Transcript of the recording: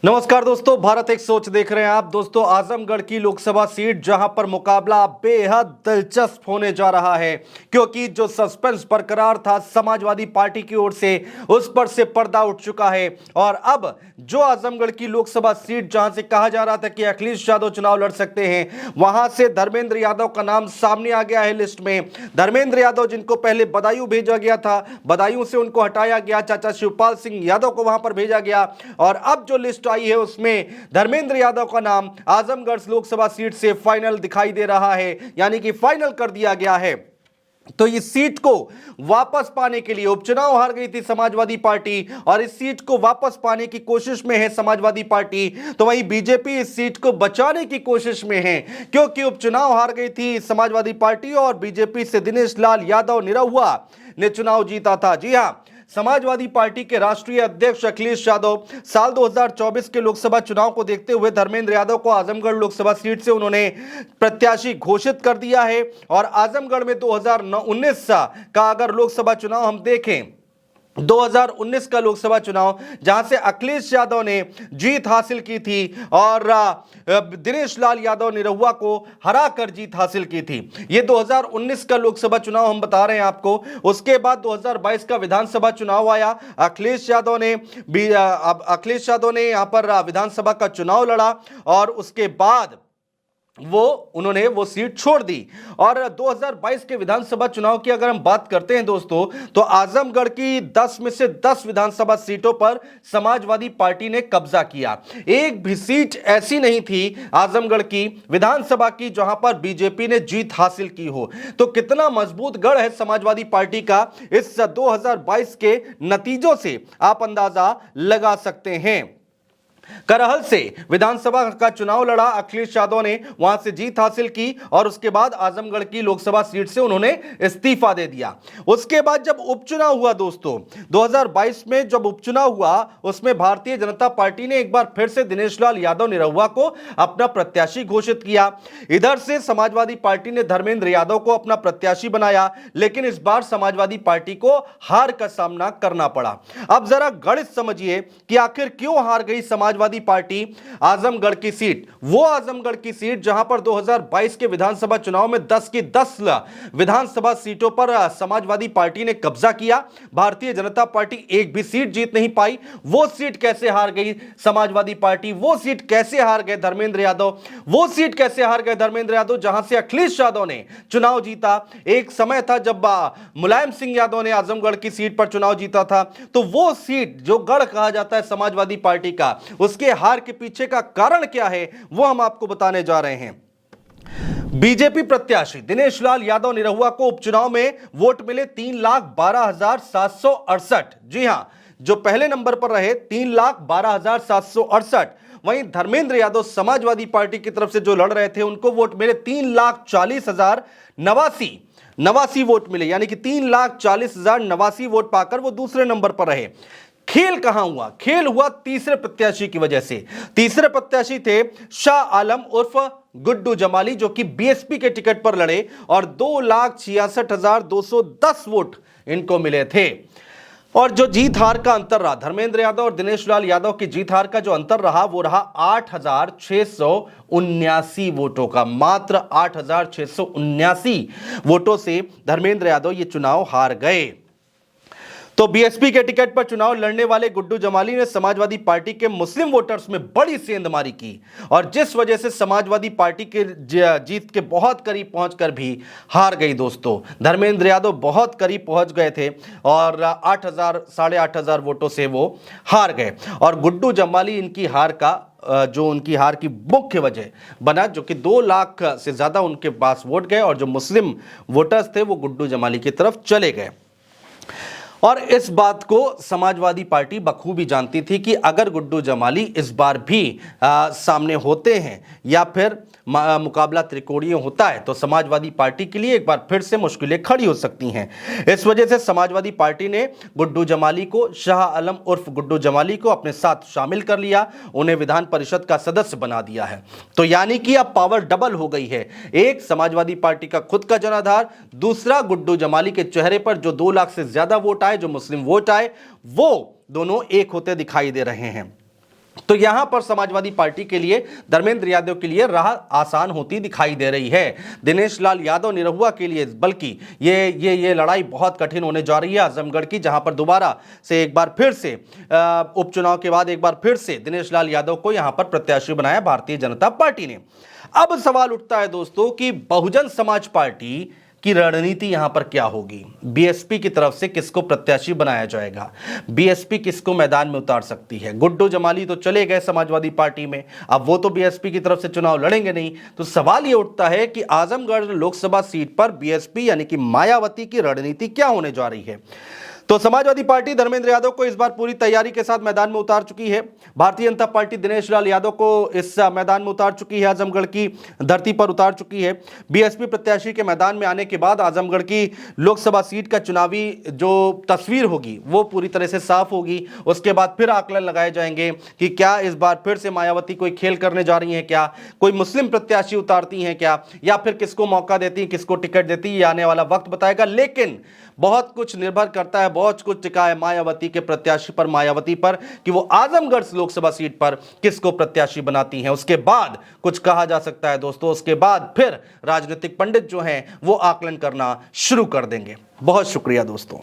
नमस्कार दोस्तों, भारत एक सोच देख रहे हैं आप। दोस्तों, आजमगढ़ की लोकसभा सीट जहां पर मुकाबला बेहद दिलचस्प होने जा रहा है, क्योंकि जो सस्पेंस बरकरार था समाजवादी पार्टी की ओर से, उस पर से पर्दा उठ चुका है। और अब जो आजमगढ़ की लोकसभा सीट जहां से कहा जा रहा था कि अखिलेश यादव चुनाव लड़ सकते हैं, वहां से धर्मेंद्र यादव का नाम सामने आ गया है लिस्ट में। धर्मेंद्र यादव, जिनको पहले बदायूं भेजा गया था, बदायूं से उनको हटाया गया, चाचा शिवपाल सिंह यादव को वहां पर भेजा गया, और अब जो लिस्ट आई है उसमें धर्मेंद्र यादव का नाम आजमगढ़ लोकसभा सीट से फाइनल दिखाई दे रहा है, यानी कि फाइनल कर दिया गया है। तो इस सीट को वापस पाने के लिए उपचुनाव हार गई थी समाजवादी पार्टी, और इस सीट को वापस पाने की कोशिश में है समाजवादी पार्टी। तो वहीं बीजेपी इस सीट को बचाने की कोशिश में है, क्योंकि उपचुनाव हार गई थी समाजवादी पार्टी और बीजेपी से दिनेश लाल यादव निरहुआ ने चुनाव जीता था। जी हां, समाजवादी पार्टी के राष्ट्रीय अध्यक्ष अखिलेश यादव साल 2024 के लोकसभा चुनाव को देखते हुए धर्मेंद्र यादव को आजमगढ़ लोकसभा सीट से उन्होंने प्रत्याशी घोषित कर दिया है। और आजमगढ़ में 2019 का अगर लोकसभा चुनाव हम देखें, 2019 का लोकसभा चुनाव जहां से अखिलेश यादव ने जीत हासिल की थी और दिनेश लाल यादव निरहुआ को हराकर जीत हासिल की थी। ये 2019 का लोकसभा चुनाव हम बता रहे हैं आपको। उसके बाद 2022 का विधानसभा चुनाव आया। अखिलेश यादव ने यहां पर विधानसभा का चुनाव लड़ा और उसके बाद उन्होंने वो सीट छोड़ दी। और 2022 के विधानसभा चुनाव की अगर हम बात करते हैं दोस्तों, तो आजमगढ़ की 10 में से 10 विधानसभा सीटों पर समाजवादी पार्टी ने कब्जा किया। एक भी सीट ऐसी नहीं थी आजमगढ़ की विधानसभा की जहां पर बीजेपी ने जीत हासिल की हो। तो कितना मजबूत गढ़ है समाजवादी पार्टी का, इस 2022 के नतीजों से आप अंदाजा लगा सकते हैं। करहल से विधानसभा का चुनाव लड़ा अखिलेश यादव ने, वहां से जीत हासिल की और उसके बाद आजमगढ़ की लोकसभा सीट से उन्होंने इस्तीफा दे दिया। उसके बाद जब उपचुनाव हुआ दोस्तों, 2022 में जब उपचुनाव हुआ, उसमें भारतीय जनता पार्टी ने एक बार फिर से दिनेश लाल यादव निरहुआ को अपना प्रत्याशी घोषित किया। इधर से समाजवादी पार्टी ने धर्मेंद्र यादव को अपना प्रत्याशी बनाया, लेकिन इस बार समाजवादी पार्टी को हार का सामना करना पड़ा। अब जरा गणित समझिए कि आखिर क्यों हार गई समाजवादी पार्टी आजमगढ़ की सीट। वो आजमगढ़ की सीट जहां पर 2022 के विधानसभा चुनाव में 10 की 10 विधानसभा सीटों पर समाजवादी पार्टी ने कब्जा किया। भारतीय जनता पार्टी एक भी सीट जीत नहीं पाई। वो सीट कैसे हार गई समाजवादी पार्टी? वो सीट कैसे हार गए धर्मेंद्र यादव? वो सीट कैसे हार गए धर्मेंद्र यादव जहां से अखिलेश यादव ने चुनाव जीता? एक समय था जब मुलायम सिंह यादव ने आजमगढ़ की सीट पर चुनाव जीता था। तो वो सीट जो गढ़ कहा जाता है समाजवादी पार्टी का, उसके हार के पीछे का कारण क्या है वो हम आपको बताने जा रहे हैं। बीजेपी प्रत्याशी दिनेश लाल यादव निरहुआ को उपचुनाव में वोट मिले 3,12,768। जी हां, जो पहले नंबर पर रहे 3,12,768। वहीं धर्मेंद्र यादव समाजवादी पार्टी की तरफ से जो लड़ रहे थे, उनको वोट मिले 3,40,089 वोट मिले, यानी कि 3,40,089 वोट पाकर वो दूसरे नंबर पर रहे। खेल कहां हुआ? खेल हुआ तीसरे प्रत्याशी की वजह से। तीसरे प्रत्याशी थे शाह आलम उर्फ गुड्डू जमाली, जो कि बीएसपी के टिकट पर लड़े और 2,66,210 वोट इनको मिले थे। और जो जीत हार का अंतर रहा, धर्मेंद्र यादव और दिनेश लाल यादव की जीत हार का जो अंतर रहा, वो रहा 8,679 वोटों का। मात्र 8,679 वोटों से धर्मेंद्र यादव ये चुनाव हार गए। तो बीएसपी के टिकट पर चुनाव लड़ने वाले गुड्डू जमाली ने समाजवादी पार्टी के मुस्लिम वोटर्स में बड़ी सेंधमारी की, और जिस वजह से समाजवादी पार्टी के जीत के बहुत करीब पहुंचकर भी हार गई। दोस्तों, धर्मेंद्र यादव बहुत करीब पहुंच गए थे और 8,000-8,500 वोटों से वो हार गए। और गुड्डू जमाली उनकी हार की मुख्य वजह बना, जो कि 2 लाख से ज्यादा उनके पास वोट गए और जो मुस्लिम वोटर्स थे वो गुड्डू जमाली की तरफ चले गए। और इस बात को समाजवादी पार्टी बखूबी जानती थी कि अगर गुड्डू जमाली इस बार भी सामने होते हैं या फिर मुकाबला त्रिकोणीय होता है, तो समाजवादी पार्टी के लिए एक बार फिर से मुश्किलें खड़ी हो सकती हैं। इस वजह से समाजवादी पार्टी ने गुड्डू जमाली को, शाह आलम उर्फ गुड्डू जमाली को अपने साथ शामिल कर लिया, उन्हें विधान परिषद का सदस्य बना दिया है। तो यानी कि अब पावर डबल हो गई है। एक समाजवादी पार्टी का खुद का जनाधार, दूसरा गुड्डू जमाली के चेहरे पर जो 2 लाख से ज्यादा वोट आए, जो मुस्लिम वोट आए, वो दोनों एक होते दिखाई दे रहे हैं। तो यहां पर समाजवादी पार्टी के लिए, धर्मेंद्र यादव के लिए राह आसान होती दिखाई दे रही है। दिनेश लाल यादव निरहुआ के लिए बल्कि ये लड़ाई बहुत कठिन होने जा रही है आजमगढ़ की, जहां पर दोबारा से एक बार फिर से उपचुनाव के बाद एक बार फिर से दिनेश लाल यादव को यहां पर प्रत्याशी बनाया भारतीय जनता पार्टी ने। अब सवाल उठता है दोस्तों कि बहुजन समाज पार्टी की रणनीति यहां पर क्या होगी। बीएसपी की तरफ से किसको प्रत्याशी बनाया जाएगा, बीएसपी किसको मैदान में उतार सकती है। गुड्डू जमाली तो चले गए समाजवादी पार्टी में, अब वो तो बीएसपी की तरफ से चुनाव लड़ेंगे नहीं। तो सवाल ये उठता है कि आजमगढ़ लोकसभा सीट पर बीएसपी यानी कि मायावती की रणनीति क्या होने जा रही है। तो समाजवादी पार्टी धर्मेंद्र यादव को इस बार पूरी तैयारी के साथ मैदान में उतार चुकी है। भारतीय जनता पार्टी दिनेश लाल यादव को इस मैदान में उतार चुकी है, आजमगढ़ की धरती पर उतार चुकी है। बीएसपी प्रत्याशी के मैदान में आने के बाद आजमगढ़ की लोकसभा सीट का चुनावी जो तस्वीर होगी वो पूरी तरह से साफ होगी। उसके बाद फिर आकलन लगाए जाएंगे कि क्या इस बार फिर से मायावती कोई खेल करने जा रही हैं, क्या कोई मुस्लिम प्रत्याशी उतारती हैं क्या, या फिर किसको मौका देती हैं, किसको टिकट देती है, आने वाला वक्त बताएगा। लेकिन बहुत कुछ निर्भर करता है, बहुत कुछ टिका है मायावती के प्रत्याशी पर, मायावती पर, कि वो आजमगढ़ लोकसभा सीट पर किसको प्रत्याशी बनाती हैं। उसके बाद कुछ कहा जा सकता है दोस्तों, उसके बाद फिर राजनीतिक पंडित जो हैं वो आकलन करना शुरू कर देंगे। बहुत शुक्रिया दोस्तों।